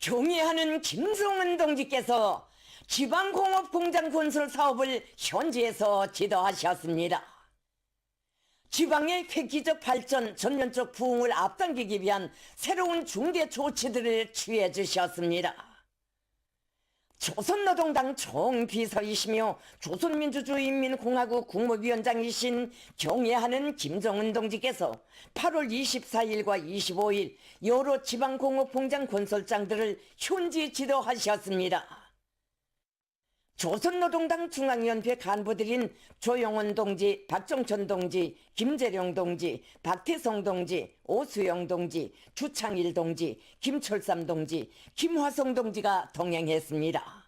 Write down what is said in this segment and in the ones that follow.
경애하는 김성은 동지께서 지방공업공장 건설 사업을 현지에서 지도하셨습니다. 지방의 획기적 발전, 전면적 부흥을 앞당기기 위한 새로운 중대 조치들을 취해 주셨습니다. 조선노동당 총비서이시며 조선민주주의인민공화국 국무위원장이신 경애하는 김정은 동지께서 8월 24일과 25일 여러 지방공업공장 건설장들을 현지 지도하셨습니다. 조선노동당 중앙위원회 간부들인 조영원 동지, 박정천 동지, 김재룡 동지, 박태성 동지, 오수영 동지, 주창일 동지, 김철삼 동지, 김화성 동지가 동행했습니다.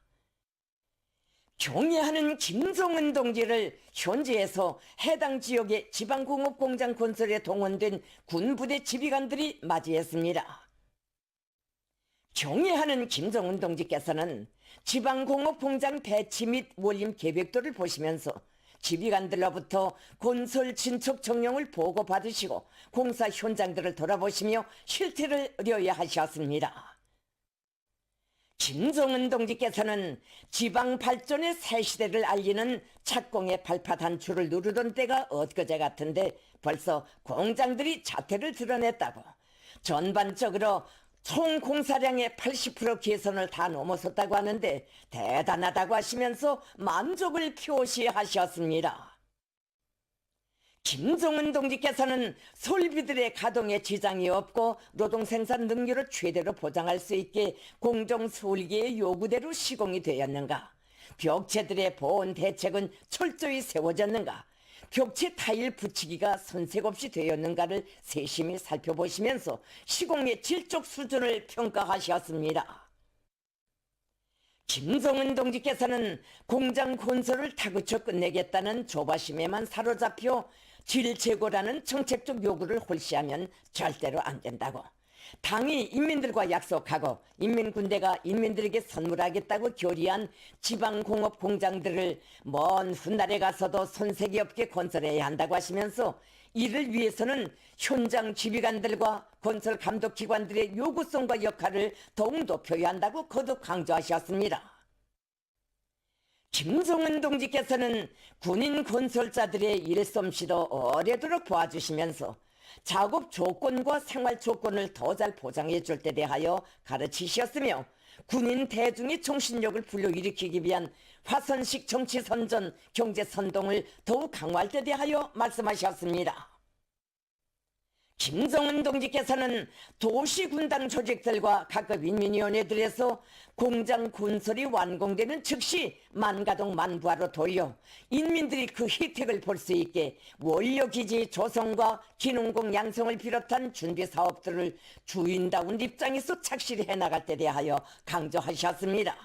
경애하는 김정은 동지를 현지에서 해당 지역의 지방공업공장 건설에 동원된 군부대 지휘관들이 맞이했습니다. 경애하는 김정은 동지께서는 지방공업공장 배치 및 원림 계획도를 보시면서 지휘관들로부터 건설 진척 정령을 보고받으시고 공사 현장들을 돌아보시며 실태를 의뢰하셨습니다. 김정은 동지께서는 지방 발전의 새 시대를 알리는 착공의 발파 단추를 누르던 때가 엊그제 같은데 벌써 공장들이 자태를 드러냈다고, 전반적으로 총 공사량의 80% 개선을 다 넘어섰다고 하는데 대단하다고 하시면서 만족을 표시하셨습니다. 김정은 동지께서는 설비들의 가동에 지장이 없고 노동 생산 능률을 최대로 보장할 수 있게 공정 설계의 요구대로 시공이 되었는가, 벽체들의 보온 대책은 철저히 세워졌는가, 벽체 타일 붙이기가 손색 없이 되었는가를 세심히 살펴보시면서 시공의 질적 수준을 평가하셨습니다. 김정은 동지께서는 공장 건설을 다그쳐 끝내겠다는 조바심에만 사로잡혀 질제고라는 정책적 요구를 홀시하면 절대로 안 된다고, 당이 인민들과 약속하고 인민군대가 인민들에게 선물하겠다고 결의한 지방공업 공장들을 먼 훗날에 가서도 손색이 없게 건설해야 한다고 하시면서 이를 위해서는 현장 지휘관들과 건설 감독기관들의 요구성과 역할을 더욱 높여야 한다고 거듭 강조하셨습니다. 김정은 동지께서는 군인 건설자들의 일솜씨도 오래도록 도와주시면서 작업 조건과 생활 조건을 더 잘 보장해 줄 때 대하여 가르치셨으며 군인 대중의 정신력을 불러일으키기 위한 화선식 정치 선전, 경제 선동을 더욱 강화할 때 대하여 말씀하셨습니다. 김정은 동지께서는 도시군당 조직들과 각급 인민위원회들에서 공장 건설이 완공되는 즉시 만가동 만부하로 돌려 인민들이 그 혜택을 볼 수 있게 원료기지 조성과 기능공 양성을 비롯한 준비사업들을 주인다운 입장에서 착실히 해나갈 때 대하여 강조하셨습니다.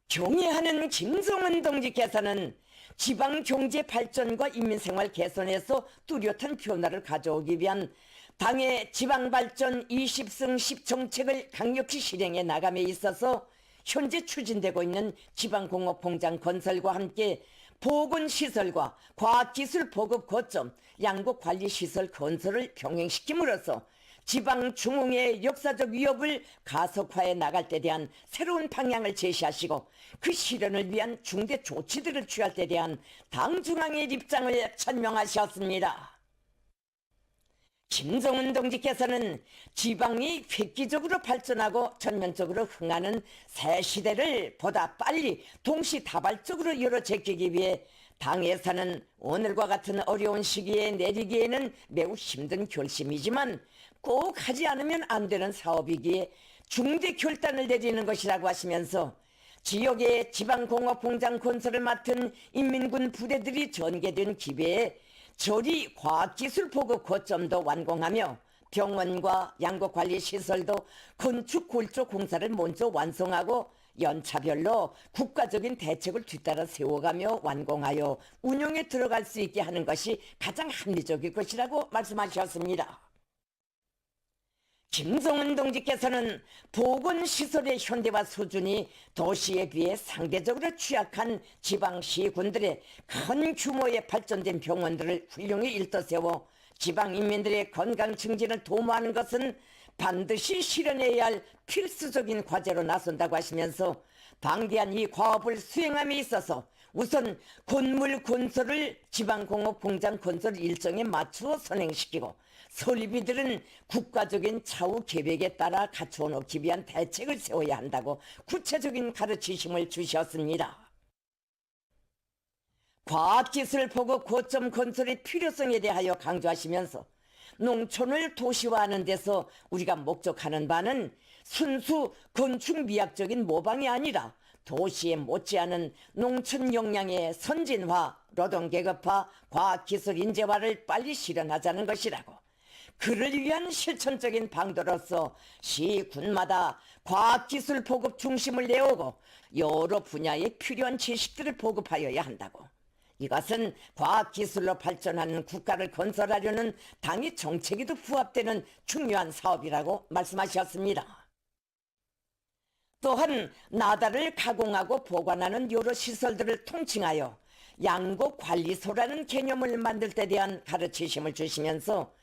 경애하는 김정은 동지께서는 지방 경제 발전과 인민생활 개선에서 뚜렷한 변화를 가져오기 위한 당의 지방발전 20승 10정책을 강력히 실행해 나감에 있어서 현재 추진되고 있는 지방공업공장 건설과 함께 보건시설과 과학기술 보급 거점, 양국관리시설 건설을 병행시킴으로써 지방 중흥의 역사적 위협을 가속화해 나갈 때 대한 새로운 방향을 제시하시고 그 실현을 위한 중대 조치들을 취할 때 대한 당 중앙의 입장을 천명하셨습니다. 김정은 동지께서는 지방이 획기적으로 발전하고 전면적으로 흥하는 새 시대를 보다 빨리 동시다발적으로 열어제끼기 위해 당에서는 오늘과 같은 어려운 시기에 내리기에는 매우 힘든 결심이지만 꼭 하지 않으면 안 되는 사업이기에 중대 결단을 내리는 것이라고 하시면서 지역의 지방공업공장 건설을 맡은 인민군 부대들이 전개된 기배에 저리 과학기술 보급 거점도 완공하며 병원과 양국관리시설도 건축 골조 공사를 먼저 완성하고 연차별로 국가적인 대책을 뒤따라 세워가며 완공하여 운영에 들어갈 수 있게 하는 것이 가장 합리적일 것이라고 말씀하셨습니다. 김정은 동지께서는 보건시설의 현대화 수준이 도시에 비해 상대적으로 취약한 지방시군들의 큰 규모의 발전된 병원들을 훌륭히 일떠세워 지방인민들의 건강 증진을 도모하는 것은 반드시 실현해야 할 필수적인 과제로 나선다고 하시면서 방대한 이 과업을 수행함에 있어서 우선 건물 건설을 지방공업공장 건설 일정에 맞추어 선행시키고 설비들은 국가적인 차후 계획에 따라 갖추어 놓기 위한 대책을 세워야 한다고 구체적인 가르치심을 주셨습니다. 과학기술 보급 고점 건설의 필요성에 대하여 강조하시면서 농촌을 도시화하는 데서 우리가 목적하는 바는 순수 건축미학적인 모방이 아니라 도시에 못지않은 농촌 역량의 선진화, 노동계급화, 과학기술 인재화를 빨리 실현하자는 것이라고. 그를 위한 실천적인 방도로서 시, 군마다 과학기술 보급 중심을 내오고 여러 분야에 필요한 지식들을 보급하여야 한다고. 이것은 과학기술로 발전하는 국가를 건설하려는 당의 정책에도 부합되는 중요한 사업이라고 말씀하셨습니다. 또한 나달을 가공하고 보관하는 여러 시설들을 통칭하여 양곡관리소라는 개념을 만들 때 대한 가르치심을 주시면서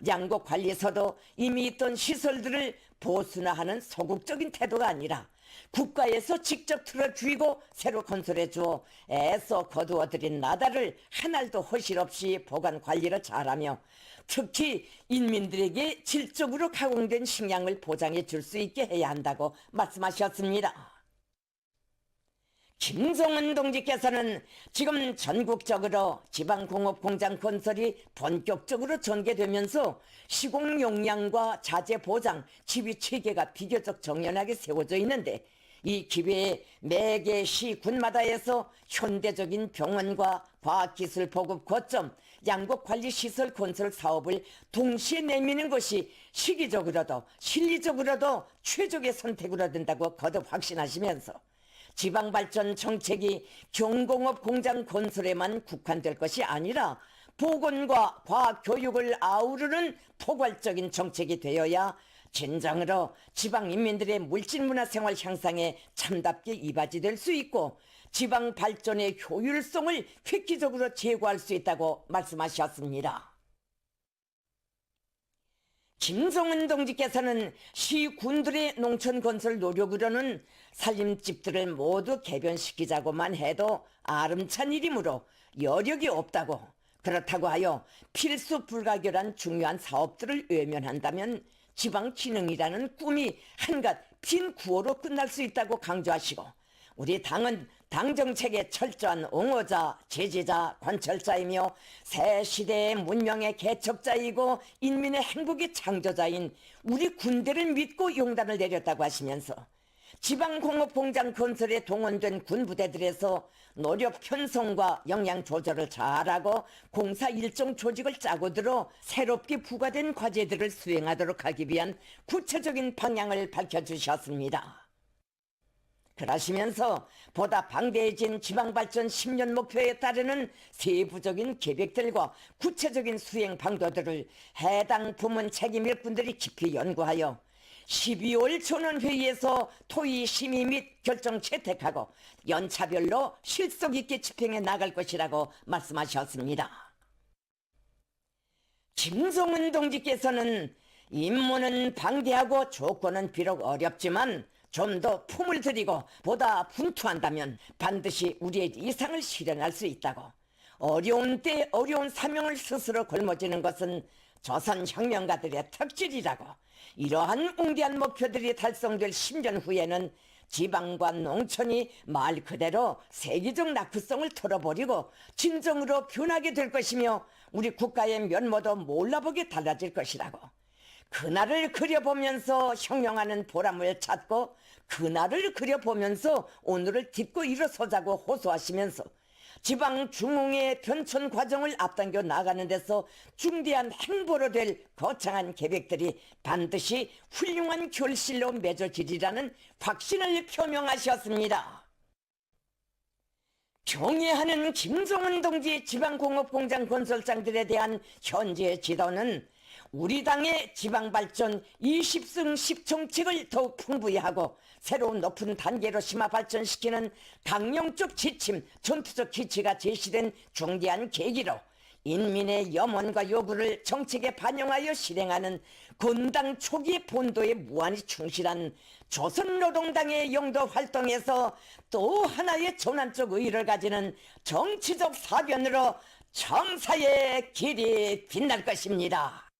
양곡관리소도 이미 있던 시설들을 보수나하는 소극적인 태도가 아니라 국가에서 직접 틀어주이고 새로 건설해 주어 애써 거두어들인 나달을 한 알도 허실 없이 보관 관리를 잘하며 특히 인민들에게 질적으로 가공된 식량을 보장해 줄 수 있게 해야 한다고 말씀하셨습니다. 김성은 동지께서는 지금 전국적으로 지방공업공장 건설이 본격적으로 전개되면서 시공 용량과 자재 보장, 지휘 체계가 비교적 정연하게 세워져 있는데 이 기회에 매개 시 군마다에서 현대적인 병원과 과학기술 보급 거점, 양곡관리시설 건설 사업을 동시에 내미는 것이 시기적으로도 실리적으로도 최적의 선택으로 된다고 거듭 확신하시면서 지방발전 정책이 경공업 공장 건설에만 국한될 것이 아니라 보건과 과학교육을 아우르는 포괄적인 정책이 되어야 진정으로 지방인민들의 물질문화생활 향상에 참답게 이바지될 수 있고 지방 발전의 효율성을 획기적으로 제고할 수 있다고 말씀하셨습니다. 김성은 동지께서는 시군들의 농촌 건설 노력으로는 살림집들을 모두 개변시키자고만 해도 아름찬 일이므로 여력이 없다고, 그렇다고 하여 필수 불가결한 중요한 사업들을 외면한다면 지방진흥이라는 꿈이 한갓 빈 구호로 끝날 수 있다고 강조하시고 우리 당은 당정책의 철저한 옹호자, 제지자, 관철자이며 새 시대의 문명의 개척자이고 인민의 행복의 창조자인 우리 군대를 믿고 용단을 내렸다고 하시면서 지방공업공장 건설에 동원된 군부대들에서 노력 편성과 역량 조절을 잘하고 공사 일정 조직을 짜고 들어 새롭게 부과된 과제들을 수행하도록 하기 위한 구체적인 방향을 밝혀주셨습니다. 그러시면서 보다 방대해진 지방발전 10년 목표에 따르는 세부적인 계획들과 구체적인 수행 방도들을 해당 부문 책임일꾼들이 깊이 연구하여 12월 전원회의에서 토의 심의 및 결정 채택하고 연차별로 실속 있게 집행해 나갈 것이라고 말씀하셨습니다. 김성은 동지께서는 임무는 방대하고 조건은 비록 어렵지만 좀 더 품을 들이고 보다 분투한다면 반드시 우리의 이상을 실현할 수 있다고, 어려운 때 어려운 사명을 스스로 걸머지는 것은 조선혁명가들의 특질이라고, 이러한 웅대한 목표들이 달성될 10년 후에는 지방과 농촌이 말 그대로 세계적 낙후성을 털어버리고 진정으로 변하게 될 것이며 우리 국가의 면모도 몰라보게 달라질 것이라고. 그날을 그려보면서 혁명하는 보람을 찾고 그날을 그려보면서 오늘을 딛고 일어서자고 호소하시면서 지방 중흥의 변천 과정을 앞당겨 나가는 데서 중대한 행보로 될 거창한 계획들이 반드시 훌륭한 결실로 맺어지리라는 확신을 표명하셨습니다. 경애하는 김성은 동지의 지방공업공장 건설장들에 대한 현재의 지도는 우리 당의 지방발전 20승 10정책을 더욱 풍부히 하고 새로운 높은 단계로 심화 발전시키는 강령적 지침, 전투적 기치가 제시된 중대한 계기로 인민의 염원과 요구를 정책에 반영하여 실행하는 군당 초기 본도에 무한히 충실한 조선노동당의 영도 활동에서 또 하나의 전환적 의의를 가지는 정치적 사변으로 청사의 길이 빛날 것입니다.